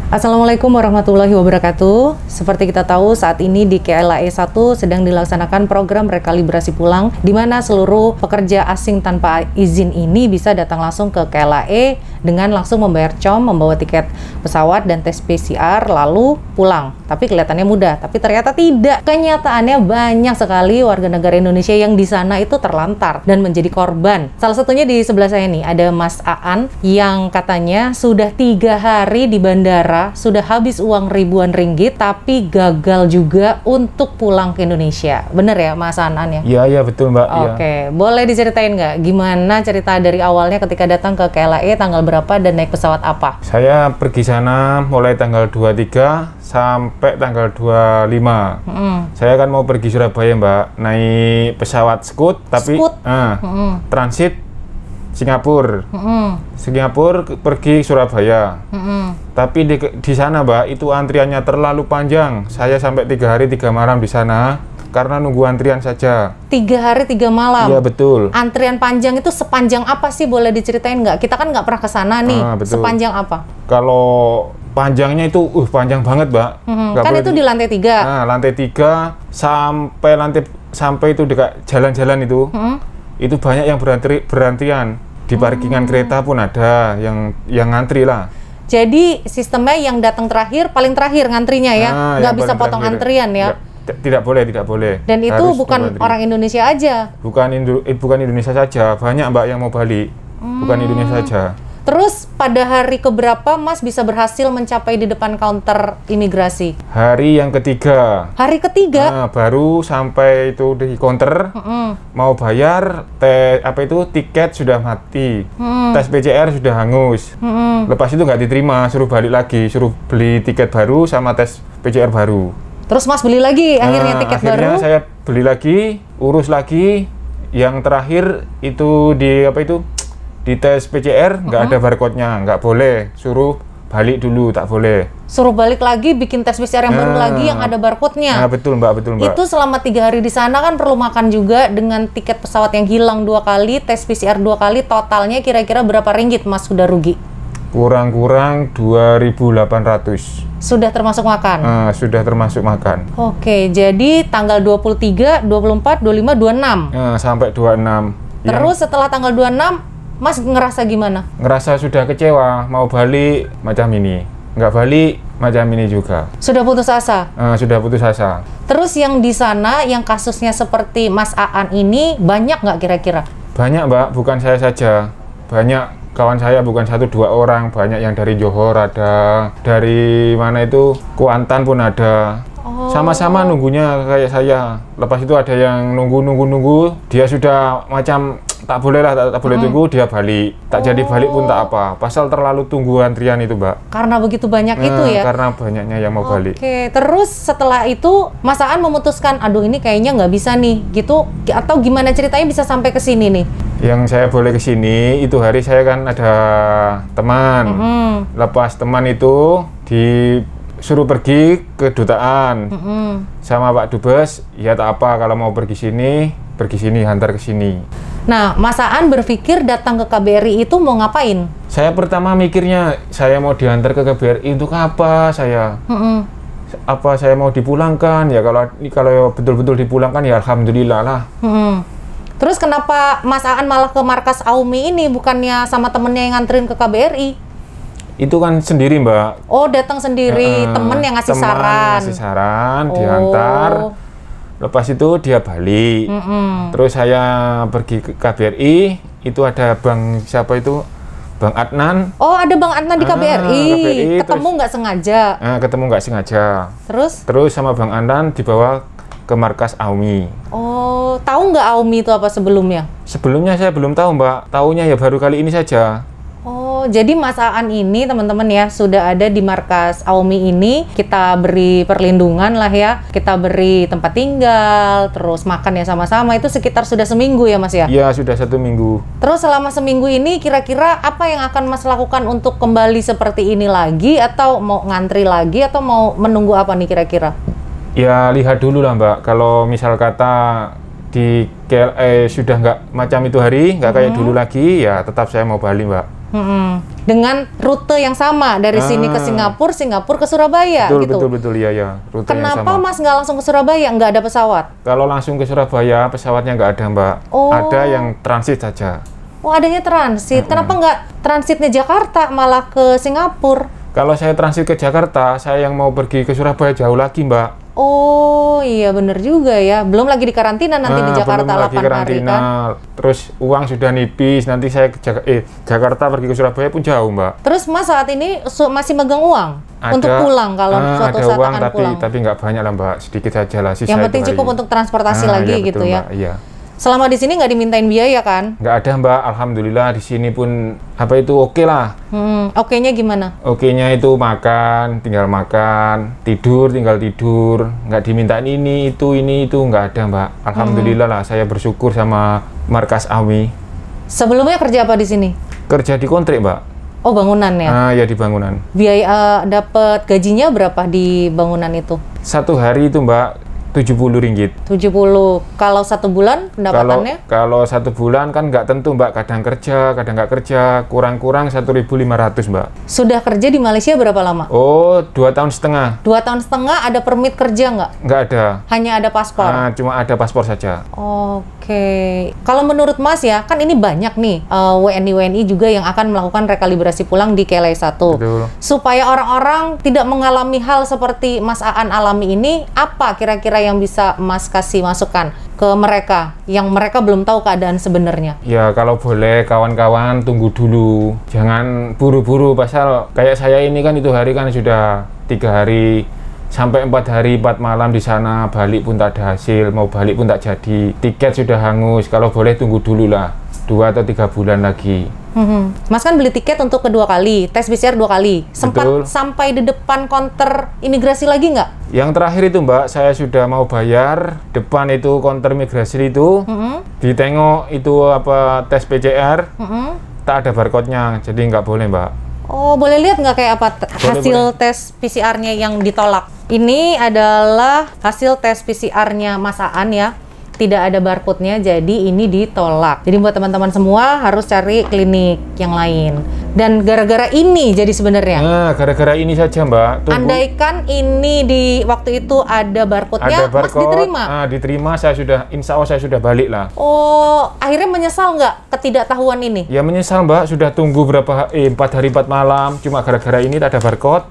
Assalamualaikum warahmatullahi wabarakatuh. Seperti kita tahu, saat ini di KLAE 1 sedang dilaksanakan program rekalibrasi pulang, di mana seluruh pekerja asing tanpa izin ini bisa datang langsung ke KLAE dengan langsung membayar com, membawa tiket pesawat dan tes PCR, lalu pulang. Tapi kelihatannya mudah, tapi ternyata tidak. Kenyataannya banyak sekali warga negara Indonesia yang di sana itu terlantar dan menjadi korban. Salah satunya di sebelah saya nih, ada Mas Aan yang katanya sudah 3 hari di bandara, sudah habis uang ribuan ringgit, tapi gagal juga untuk pulang ke Indonesia. Bener ya Mas Aan ya? Iya betul Mbak. Oke, boleh diceritain nggak gimana cerita dari awalnya ketika datang ke KLAE, tanggal berapa dan naik pesawat apa? Saya pergi sana mulai tanggal 23 sampai tanggal 25. Saya kan mau pergi Surabaya Mbak, naik pesawat Scoot, tapi transit Singapura. Singapura pergi Surabaya. Tapi di sana Mbak, itu antriannya terlalu panjang. Saya sampai 3 hari 3 malam di sana karena nunggu antrian saja. 3 hari 3 malam? Iya betul. Antrian panjang itu sepanjang apa sih? Boleh diceritain nggak? Kita kan nggak pernah ke sana nih. Sepanjang apa? Kalau panjangnya itu panjang banget Mbak. Kan itu di lantai 3? Nah, lantai 3 sampai itu dekat jalan-jalan itu. Itu banyak yang berantrian. Di parkingan kereta pun ada yang ngantri lah. Jadi sistemnya yang datang terakhir, paling terakhir ngantrinya ya? Nggak bisa potong antrian ya? Tidak boleh. Dan itu harus bukan orang Indonesia aja? Bukan Indonesia saja, banyak Mbak yang mau balik. Bukan Indonesia saja. Terus pada hari keberapa Mas bisa berhasil mencapai di depan counter imigrasi? Hari yang ketiga. Hari ketiga? Nah, baru sampai itu di counter, mau bayar, tiket sudah mati, tes PCR sudah hangus. Lepas itu nggak diterima, suruh balik lagi, suruh beli tiket baru sama tes PCR baru. Terus Mas beli lagi akhirnya tiket baru? Akhirnya saya beli lagi, urus lagi. Yang terakhir itu di tes PCR nggak ada barcode-nya, nggak boleh, suruh balik dulu, tak boleh. Suruh balik lagi, bikin tes PCR yang baru lagi yang ada barcode-nya. Nah, betul Mbak. Itu selama 3 hari di sana kan perlu makan juga, dengan tiket pesawat yang hilang 2 kali, tes PCR 2 kali, totalnya kira-kira berapa ringgit Mas sudah rugi? Kurang 2.800. Sudah termasuk makan? Sudah termasuk makan. Oke, jadi tanggal 23, 24, 25, 26? Sampai 26. Terus setelah tanggal 26, Mas ngerasa gimana? Ngerasa sudah kecewa, mau balik macam ini. Nggak balik, macam ini juga. Sudah putus asa? Sudah putus asa. Terus yang di sana, yang kasusnya seperti Mas Aan ini, banyak nggak kira-kira? Banyak Mbak, bukan saya saja. Banyak kawan saya, bukan 1-2 orang. Banyak yang dari Johor ada, dari mana itu, Kuantan pun ada. Sama-sama nunggunya kayak saya. Lepas itu ada yang nunggu. Dia sudah macam tak boleh tunggu, dia balik. Tak jadi balik pun tak apa. Pasal terlalu tunggu antrian itu Mbak. Karena begitu banyak itu ya? Karena banyaknya yang mau balik. Oke, terus setelah itu Mas Aan memutuskan, aduh ini kayaknya nggak bisa nih, gitu? Atau gimana ceritanya bisa sampai ke sini nih? Yang saya boleh ke sini, itu hari saya kan ada teman. Lepas teman itu disuruh pergi ke dutaan sama Pak Dubes, ya tak apa kalau mau pergi sini, hantar ke sini. Nah, Mas Aan berpikir datang ke KBRI itu mau ngapain? Saya pertama mikirnya, saya mau diantar ke KBRI untuk apa saya? Apa saya mau dipulangkan? Ya kalau betul-betul dipulangkan ya alhamdulillah lah. Terus kenapa Mas Aan malah ke markas AUMI ini, bukannya sama temennya yang nganterin ke KBRI? Itu kan sendiri Mbak. Oh, datang sendiri, temen yang ngasih saran. Ngasih saran, diantar. Lepas itu dia balik. Terus saya pergi ke KBRI, itu ada Bang siapa itu? Bang Adnan. Oh, ada Bang Adnan di KBRI. Ketemu nggak sengaja? Ketemu nggak sengaja. Terus sama Bang Adnan dibawa ke markas AUMI. Oh, tahu nggak AUMI itu apa sebelumnya? Sebelumnya saya belum tahu Mbak. Taunya ya baru kali ini saja. Oh, jadi Mas Aan ini teman-teman ya sudah ada di markas AUMI ini. Kita beri perlindungan lah ya, kita beri tempat tinggal, terus makan ya sama-sama. Itu sekitar sudah seminggu ya Mas ya? Iya, sudah 1 minggu. Terus selama seminggu ini kira-kira apa yang akan Mas lakukan untuk kembali seperti ini lagi? Atau mau ngantri lagi? Atau mau menunggu apa nih kira-kira? Ya lihat dulu lah Mbak, kalau misal kata di KLA sudah nggak macam itu hari, nggak kayak dulu lagi, ya tetap saya mau Bali, Mbak. Dengan rute yang sama dari sini ke Singapura, Singapura ke Surabaya, gitu. Betul, iya. Rute Kenapa yang sama. Mas nggak langsung ke Surabaya, nggak ada pesawat? Kalau langsung ke Surabaya, pesawatnya nggak ada, Mbak. Ada yang transit saja. Oh, adanya transit. Kenapa nggak transitnya Jakarta malah ke Singapura? Kalau saya transit ke Jakarta, saya yang mau pergi ke Surabaya jauh lagi, Mbak. Oh iya bener juga ya, belum lagi di karantina nanti di Jakarta belum lagi 8 hari karantina. kan. Terus uang sudah nipis, nanti saya ke Jakarta pergi ke Surabaya pun jauh, Mbak. Terus Mas saat ini masih megang uang untuk pulang kalau suatu ada saat uang, akan pulang? tapi nggak banyak lah, Mbak, sedikit saja lah. Yang penting cukup untuk transportasi lagi iya, gitu betul, ya. Mbak, iya. Selama di sini nggak dimintain biaya kan? Nggak ada, Mbak. Alhamdulillah di sini pun apa itu oke lah. Oke-nya gimana? Oke-nya itu makan, tinggal makan, tidur, tinggal tidur. Nggak dimintain ini itu, nggak ada, Mbak. Alhamdulillah lah, saya bersyukur sama Markas AMI. Sebelumnya kerja apa di sini? Kerja di kontrak, Mbak. Oh bangunan ya? Ya di bangunan. Biaya dapat gajinya berapa di bangunan itu? Satu hari itu, Mbak, 70 ringgit. 70. Kalau 1 bulan pendapatannya? Kalau 1 bulan kan nggak tentu, Mbak. Kadang kerja, kadang nggak kerja. Kurang-kurang 1.500, Mbak. Sudah kerja di Malaysia berapa lama? Oh, 2,5 tahun. 2 tahun setengah, ada permit kerja nggak? Nggak ada. Hanya ada paspor? Cuma ada paspor saja. Oke. Kalau menurut Mas ya, kan ini banyak nih WNI-WNI juga yang akan melakukan rekalibrasi pulang di KLA 1. Betul. Supaya orang-orang tidak mengalami hal seperti Mas Aan alami ini, apa kira-kira yang bisa Mas kasih masukan ke mereka yang mereka belum tahu keadaan sebenarnya? Ya kalau boleh kawan-kawan tunggu dulu, jangan buru-buru. Pasal kayak saya ini kan itu hari kan sudah 3 hari sampai 4 hari 4 malam di sana, balik pun tak ada hasil, mau balik pun tak jadi, tiket sudah hangus. Kalau boleh tunggu dulu lah, 2 atau 3 bulan lagi. Mas kan beli tiket untuk kedua kali, tes PCR 2 kali. Sempat Betul. sampai di depan konter imigrasi lagi nggak? Yang terakhir itu, Mbak, saya sudah mau bayar, depan itu konter imigrasi itu, ditengok itu apa tes PCR, tak ada barcode-nya, jadi nggak boleh, Mbak. Oh, boleh lihat nggak kayak apa hasil tes PCR-nya yang ditolak? Ini adalah hasil tes PCR-nya Mas Aan ya. Tidak ada barcode-nya, jadi ini ditolak. Jadi buat teman-teman semua harus cari klinik yang lain. Dan gara-gara ini jadi sebenarnya. Nah, gara-gara ini saja, Mbak. Tunggu. Andaikan ini di waktu itu ada barcode-nya, Mas diterima? Diterima, insya Allah saya sudah balik lah. Oh, akhirnya menyesal nggak ketidaktahuan ini? Ya menyesal, Mbak. Sudah tunggu 4 hari 4 malam, cuma gara-gara ini tak ada barcode,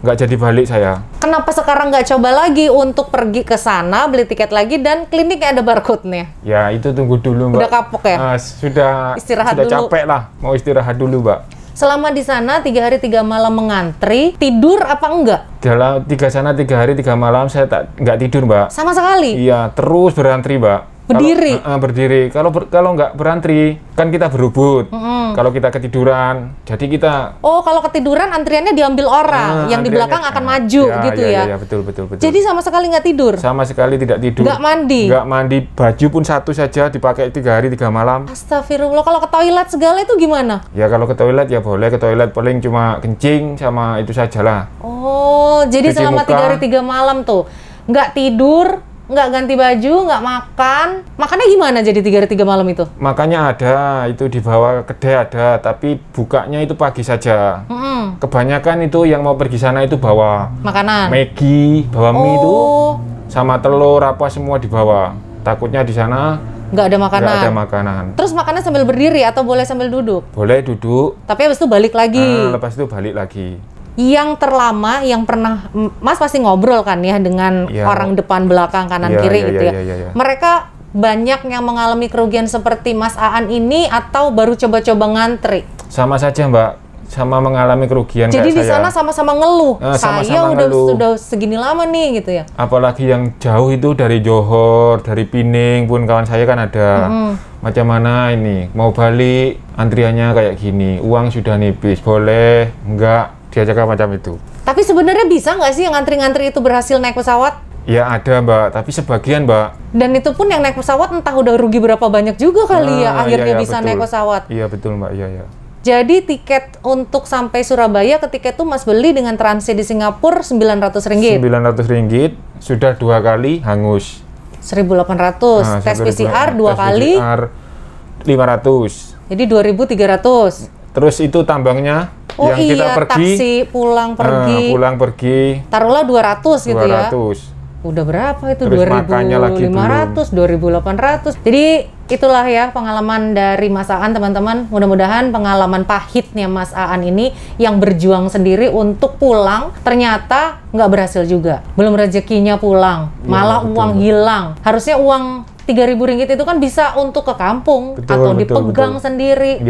nggak jadi balik saya. Kenapa sekarang nggak coba lagi untuk pergi ke sana, beli tiket lagi, dan kliniknya ada barcode-nya? Ya, itu tunggu dulu, Mbak. Udah kapok ya? Sudah Istirahat sudah dulu. capek lah, mau istirahat dulu, Mbak. Selama di sana 3 hari 3 malam mengantri, tidur apa enggak? Dalam 3 hari 3 malam saya nggak tidur, Mbak. Sama sekali? Iya, terus berantri, Mbak. Berdiri? Berdiri. Kalau nggak berantri, kan kita berebut. Kalau kita ketiduran, jadi kita... Oh, kalau ketiduran antriannya diambil orang, yang di belakang akan maju gitu ya? Iya, betul. Jadi sama sekali nggak tidur? Sama sekali tidak tidur. Nggak mandi? Nggak mandi, baju pun satu saja dipakai 3 hari 3 malam. Astagfirullah, kalau ke toilet segala itu gimana? Ya kalau ke toilet ya boleh, ke toilet paling cuma kencing sama itu sajalah. Oh, jadi Cuci selama muka. 3 hari 3 malam tuh nggak tidur, nggak ganti baju, nggak makan. Makannya gimana jadi 3 hari 3 malam itu? Makanya ada, itu dibawa kedai ada, tapi bukanya itu pagi saja. Kebanyakan itu yang mau pergi sana itu bawa Makanan? Maggi, bawa mie itu, Oh, sama telur apa semua dibawa. Takutnya di sana nggak ada makanan? nggak ada makanan. Terus makannya sambil berdiri atau boleh sambil duduk? Boleh duduk, Tapi habis itu balik lagi. lepas itu balik lagi. Yang terlama, yang pernah Mas pasti ngobrol kan ya dengan Iya. orang depan, belakang, kanan, Iya, kiri iya, gitu iya, ya. iya, iya. Mereka banyak yang mengalami kerugian seperti Mas Aan ini atau baru coba-coba ngantri? Sama saja, Mbak, sama mengalami kerugian Jadi kayak di saya. sana sama-sama ngeluh. Sama-sama Saya ngeluh. udah segini lama nih gitu ya. Apalagi yang jauh itu dari Johor, dari Pining pun kawan saya kan ada. Macam mana ini? Mau balik, antriannya kayak gini. Uang sudah nipis, boleh, enggak, dia jaga macam itu. Tapi sebenarnya bisa nggak sih yang ngantri-ngantri itu berhasil naik pesawat? Ya ada, Mbak, tapi sebagian, Mbak. Dan itu pun yang naik pesawat entah udah rugi berapa banyak juga kali ya akhirnya iya, bisa betul. naik pesawat. Iya, betul, Mbak, iya. Jadi tiket untuk sampai Surabaya ketika itu Mas beli dengan transit di Singapura 900 ringgit. 900 ringgit, sudah 2 kali hangus. 1.800. Tes PCR 2 kali. PCR 500. Jadi 2.300. Terus itu tambangnya Oh yang iya, kita pergi. taksi pulang pergi. Pulang pergi. Taruhlah 200 gitu ya. 200. Udah berapa itu? Terus makannya lagi 2.500, 2.800. Jadi itulah ya pengalaman dari Mas Aan, teman-teman. Mudah-mudahan pengalaman pahitnya Mas Aan ini yang berjuang sendiri untuk pulang ternyata nggak berhasil juga. Belum rezekinya pulang, malah betul, uang hilang. Harusnya uang 3.000 ringgit itu kan bisa untuk ke kampung atau dipegang sendiri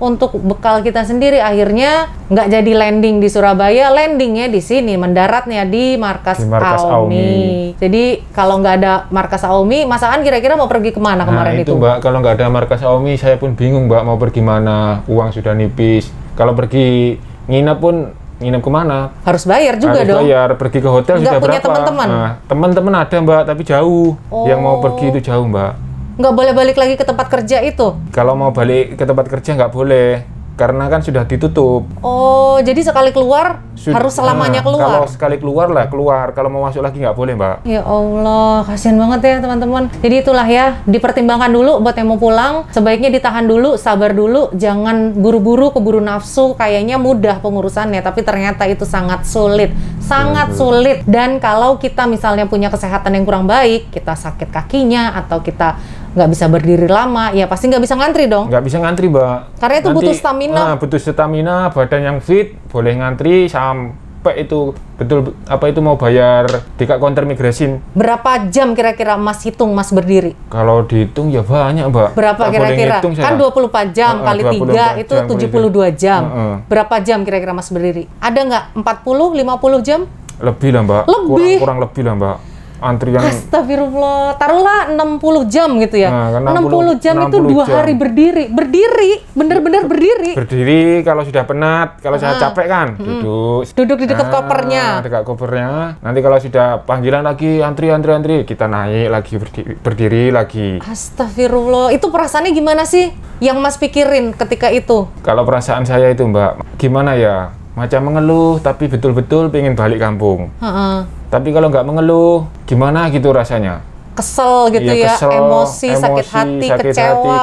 untuk bekal kita sendiri. Akhirnya nggak jadi landing di Surabaya, landingnya di sini, mendaratnya di markas Aumi. Jadi kalau nggak ada markas Aumi, Mas Aan kira-kira mau pergi kemana kemarin itu? Mbak, kalau nggak ada markas Aumi, saya pun bingung Mbak mau pergi mana. Uang sudah nipis. Kalau pergi nginep pun nginep kemana? Harus bayar juga dong. Harus bayar, pergi ke hotel nggak sudah punya berapa? Teman-teman? Nah, teman-teman ada Mbak, tapi jauh. Yang mau pergi itu jauh Mbak. Nggak boleh balik lagi ke tempat kerja itu? Kalau mau balik ke tempat kerja nggak boleh, karena kan sudah ditutup. Oh, jadi sekali keluar harus selamanya keluar? Kalau sekali keluar lah keluar, kalau mau masuk lagi nggak boleh Mbak. Ya Allah, kasihan banget ya teman-teman. Jadi itulah ya, dipertimbangkan dulu buat yang mau pulang. Sebaiknya ditahan dulu, sabar dulu, jangan buru-buru, keburu nafsu. Kayaknya mudah pengurusannya, tapi ternyata itu sangat sulit. Sangat sulit. Dan kalau kita misalnya punya kesehatan yang kurang baik, kita sakit kakinya, atau kita nggak bisa berdiri lama, ya pasti nggak bisa ngantri dong. Nggak bisa ngantri Mbak. Karena itu butuh stamina. Butuh stamina, badan yang fit, boleh ngantri sampai itu betul apa itu mau bayar di counter migrasi. Berapa jam kira-kira Mas hitung Mas berdiri? Kalau dihitung ya banyak Mbak. Berapa kira-kira? Kan 24 jam kali 3 itu 72 jam. Berapa jam kira-kira Mas berdiri? Ada nggak 40, 50 jam? Lebih lah Mbak. Lebih? Kurang lebih lah Mbak. Antrian. Astagfirullah, taruhlah 60 jam gitu ya. Nah, 60 jam itu 2 hari berdiri. Bener-bener berdiri. Berdiri kalau sudah penat, kalau saya capek kan, duduk di dekat kopernya. Dekat kopernya. Nanti kalau sudah panggilan lagi antri, kita naik lagi berdiri lagi. Astagfirullah, itu perasaannya gimana sih yang Mas pikirin ketika itu? Kalau perasaan saya itu Mbak, gimana ya? Macam mengeluh, tapi betul-betul pengen balik kampung. Tapi kalau nggak mengeluh, gimana gitu rasanya? Kesel gitu ya, kesel, emosi, sakit hati,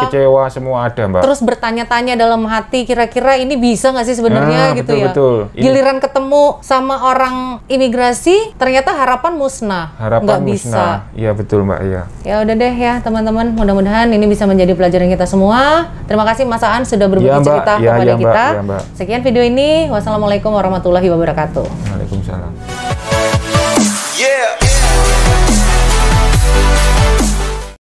kecewa, semua ada Mbak. Terus bertanya-tanya dalam hati, kira-kira ini bisa nggak sih sebenarnya gitu ya? Betul. Giliran ketemu sama orang imigrasi, ternyata harapan musnah. Nggak bisa. Iya betul Mbak, iya. Ya udah deh ya teman-teman, mudah-mudahan ini bisa menjadi pelajaran kita semua. Terima kasih Mas Aan sudah berbagi cerita kepada kita. Sekian video ini, wassalamualaikum warahmatullahi wabarakatuh. Waalaikumsalam.